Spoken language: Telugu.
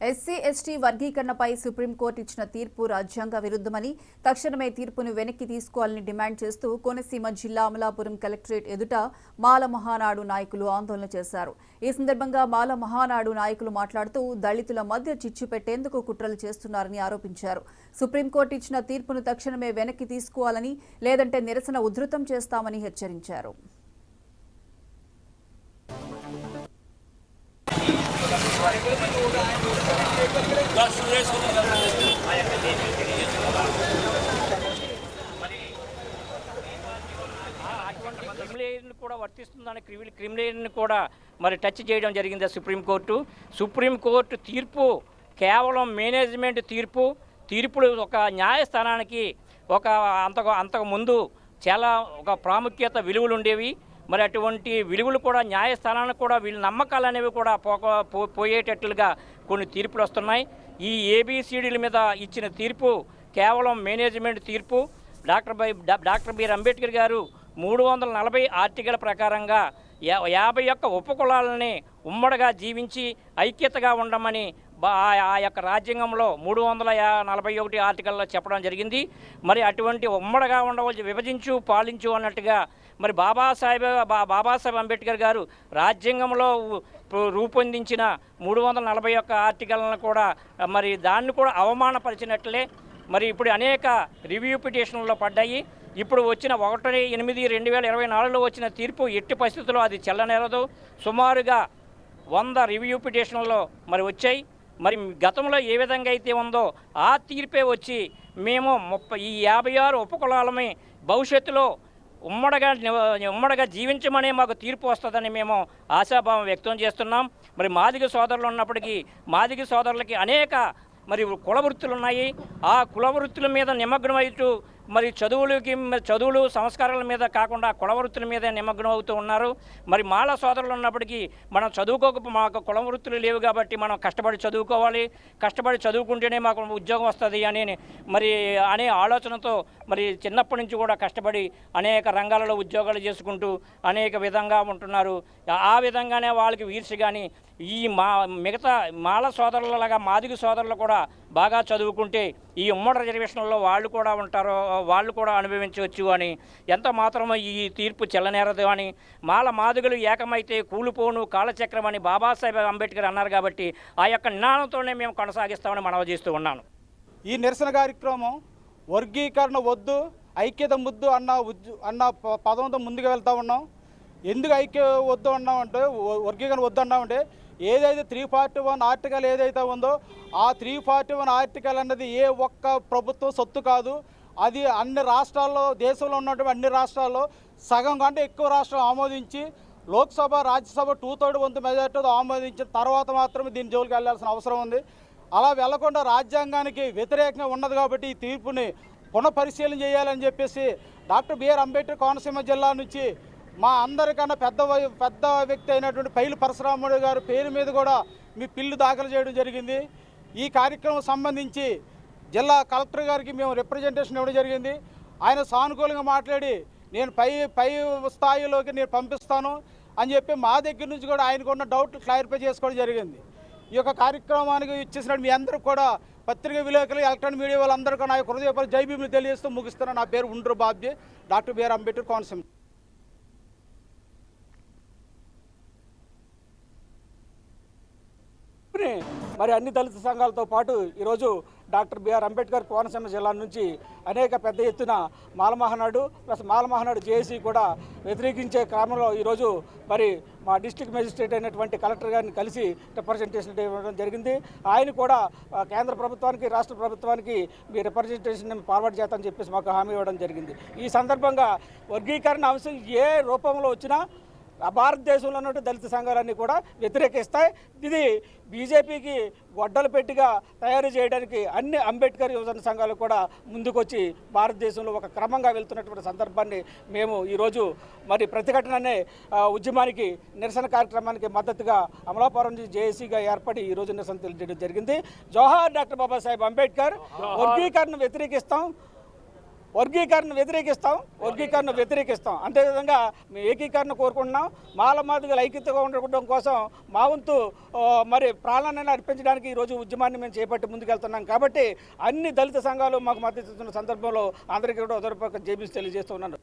ఎస్సీ ఎస్టీ వర్గీకరణపై సుప్రీంకోర్టు ఇచ్చిన తీర్పు రాజ్యాంగ విరుద్ధమని తక్షణమే తీర్పును వెనక్కి తీసుకోవాలని డిమాండ్ చేస్తూ కోనసీమ జిల్లా అమలాపురం కలెక్టరేట్ ఎదుట మాల మహానాడు నాయకులు ఆందోళన చేశారు. ఈ సందర్భంగా మాల మహానాడు నాయకులు మాట్లాడుతూ దళితుల మధ్య చిచ్చు పెట్టేందుకు కుట్రలు చేస్తున్నారని ఆరోపించారు. సుప్రీంకోర్టు ఇచ్చిన తీర్పును తక్షణమే వెనక్కి తీసుకోవాలని, లేదంటే నిరసన ఉధృతం చేస్తామని హెచ్చరించారు. క్రిమినల్ కూడా వర్తిస్తుందని క్రిమినల్ కూడా మరి టచ్ చేయడం జరిగింది సుప్రీంకోర్టు తీర్పు కేవలం మేనేజ్మెంట్ తీర్పులు ఒక న్యాయస్థానానికి అంతకు ముందు చాలా ఒక ప్రాముఖ్యత విలువలు ఉండేవి. మరి అటువంటి విలువలు కూడా న్యాయస్థానానికి కూడా వీళ్ళ నమ్మకాలు అనేవి కూడా పోయేటట్లుగా కొన్ని తీర్పులు వస్తున్నాయి. ఈ ఏబిసిడీల మీద ఇచ్చిన తీర్పు కేవలం మేనేజ్మెంట్ తీర్పు. డాక్టర్ బిఆర్ అంబేద్కర్ గారు 340 ఆర్టికల్ ప్రకారంగా 51 ఉపకులాలని ఉమ్మడిగా జీవించి ఐక్యతగా ఉండమని ఆ యొక్క రాజ్యాంగంలో 341 ఆర్టికల్లో చెప్పడం జరిగింది. మరి అటువంటి ఉమ్మడిగా ఉండవలసి విభజించు పాలించు అన్నట్టుగా మరి బాబాసాహెబ్ అంబేద్కర్ గారు రాజ్యాంగంలో రూపొందించిన 341 ఆర్టికల్లను కూడా మరి దాన్ని కూడా అవమానపరిచినట్లే. మరి ఇప్పుడు అనేక రివ్యూ పిటిషన్లలో పడ్డాయి. ఇప్పుడు వచ్చిన 1/8/2024లో వచ్చిన తీర్పు ఎట్టి పరిస్థితుల్లో అది చెల్లనేరదు. సుమారుగా 100 రివ్యూ పిటిషన్లలో మరి వచ్చాయి. మరి గతంలో ఏ విధంగా అయితే ఉందో ఆ తీర్పే వచ్చి మేము 56 ఉపకులాలమే భవిష్యత్తులో ఉమ్మడిగా జీవించమనే మాకు తీర్పు వస్తుందని మేము ఆశాభావం వ్యక్తం చేస్తున్నాం. మరి మాదిగ సోదరులు ఉన్నప్పటికీ మాదిగ సోదరులకి అనేక మరి కుల వృత్తులు ఉన్నాయి. ఆ కుల వృత్తుల మీద నిమగ్నం అవుతూ మరి చదువులు సంస్కారాల మీద కాకుండా కుల వృత్తుల మీద నిమగ్నం అవుతూ ఉన్నారు. మరి మాల సోదరులు ఉన్నప్పటికీ మనం మాకు కుల వృత్తులు లేవు కాబట్టి మనం కష్టపడి చదువుకోవాలి, కష్టపడి చదువుకుంటేనే మాకు ఉద్యోగం వస్తుంది అనే ఆలోచనతో మరి చిన్నప్పటి నుంచి కూడా కష్టపడి అనేక రంగాలలో ఉద్యోగాలు చేసుకుంటూ అనేక విధంగా ఉంటున్నారు. ఆ విధంగానే వాళ్ళకి వీర్చి కానీ ఈ మిగతా మాల సోదరులలాగా మాదిగ సోదరులు కూడా బాగా చదువుకుంటే ఈ ఉమ్మడి రిజర్వేషన్లో వాళ్ళు కూడా ఉంటారో, వాళ్ళు కూడా అనుభవించవచ్చు అని ఎంత మాత్రమో ఈ తీర్పు చెల్లనేరదు అని మాదిగలు ఏకమైతే కూలిపోను కాలచక్రం అని బాబాసాహెబ్ అంబేద్కర్ అన్నారు. కాబట్టి ఆ యొక్క నినాదంతోనే మేము కొనసాగిస్తామని మనవి చేస్తూ ఉన్నాను. ఈ నిరసన కార్యక్రమం వర్గీకరణ వద్దు, ఐక్యత ముద్దు అన్న పదంతో ముందుకు వెళ్తూ ఉన్నాం. ఎందుకు ఐక్య వద్దు అన్నామంటే, వర్గీకరణ వద్దు అన్నామంటే, ఏదైతే 341 ఆర్టికల్ ఏదైతే ఉందో ఆ 341 ఆర్టికల్ అన్నది ఏ ఒక్క ప్రభుత్వం సొత్తు కాదు. అది అన్ని రాష్ట్రాల్లో, దేశంలో ఉన్నటువంటి అన్ని రాష్ట్రాల్లో సగం కంటే ఎక్కువ రాష్ట్రాలు ఆమోదించి లోక్సభ రాజ్యసభ 2/3 వంతు మెజార్టీతో ఆమోదించిన తర్వాత మాత్రమే దీని జోలికి వెళ్లాల్సిన అవసరం ఉంది. అలా వెళ్లకుండా రాజ్యాంగానికి వ్యతిరేకంగా ఉన్నది కాబట్టి ఈ తీర్పుని పునఃపరిశీలన చేయాలని చెప్పేసి డాక్టర్ బిఆర్ అంబేద్కర్ కోనసీమ జిల్లా నుంచి మా అందరికన్నా పెద్ద వ్యక్తి అయినటువంటి పైలు పరశురాముడు గారి పేరు మీద కూడా మీ పిల్లు దాఖలు చేయడం జరిగింది. ఈ కార్యక్రమం సంబంధించి జిల్లా కలెక్టర్ గారికి మేము రిప్రజెంటేషన్ ఇవ్వడం జరిగింది. ఆయన సానుకూలంగా మాట్లాడి నేను పై స్థాయిలోకి నేను పంపిస్తాను అని చెప్పి మా దగ్గర నుంచి కూడా ఆయనకు ఉన్న డౌట్లు క్లారిఫై చేసుకోవడం జరిగింది. ఈ యొక్క కార్యక్రమానికి ఇచ్చేసినట్టు మీ అందరూ కూడా పత్రికా విలేకరులు, ఎలక్ట్రానిక్ మీడియా వాళ్ళందరికీ నా యొక్క హృదయపూర్వక జై భీములు తెలియజేస్తూ ముగిస్తున్నా. నా పేరు ఉండ్రు బాబ్జీ, డాక్టర్ బిఆర్ అంబేద్కర్ కోనసీమ. మరి అన్ని దళిత సంఘాలతో పాటు ఈరోజు డాక్టర్ బిఆర్ అంబేద్కర్ కోనసీమ జిల్లా నుంచి అనేక పెద్ద ఎత్తున మాలమహానాడు జేఏసీ కూడా వ్యతిరేకించే క్రమంలో ఈరోజు మరి మా డిస్ట్రిక్ట్ మేజిస్ట్రేట్ అయినటువంటి కలెక్టర్ గారిని కలిసి రిప్రజెంటేషన్ ఇవ్వడం జరిగింది. ఆయన కూడా కేంద్ర ప్రభుత్వానికి, రాష్ట్ర ప్రభుత్వానికి మీ రిప్రజెంటేషన్ ఫార్వర్డ్ చేస్తామని చెప్పేసి మాకు హామీ ఇవ్వడం జరిగింది. ఈ సందర్భంగా వర్గీకరణ అంశం ఏ రూపంలో వచ్చినా భారతదేశంలో ఉన్న దళిత సంఘాలన్నీ కూడా వ్యతిరేకిస్తాయి. ఇది బీజేపీకి గొడ్డలు పెట్టిగా తయారు చేయడానికి అన్ని అంబేద్కర్ యువజన సంఘాలు కూడా ముందుకొచ్చి భారతదేశంలో ఒక క్రమంగా వెళ్తున్నటువంటి సందర్భాన్ని మేము ఈరోజు మరి ప్రతిఘటన అనే ఉద్యమానికి, నిరసన కార్యక్రమానికి మద్దతుగా అమలాపురం జేఏసీగా ఏర్పడి ఈరోజు నిరసన తెలియజేయడం జరిగింది. జోహార్ డాక్టర్ బాబాసాహెబ్ అంబేద్కర్. వర్గీకరణ వ్యతిరేకిస్తాం. వర్గీకరణ వ్యతిరేకిస్తాం అంతేవిధంగా మేము ఏకీకరణ కోరుకుంటున్నాం. మాల మాదిగల ఐక్యతగా ఉండడం కోసం మా వంతు మరి ప్రాణాన్ని అర్పించడానికి ఈరోజు ఉద్యమాన్ని మేము చేపట్టి ముందుకెళ్తున్నాం. కాబట్టి అన్ని దళిత సంఘాలు మాకు మద్దతు ఇస్తున్న సందర్భంలో అందరికీ కూడా ఉదయపూర్వక జేబీస్ తెలియజేస్తున్నాను.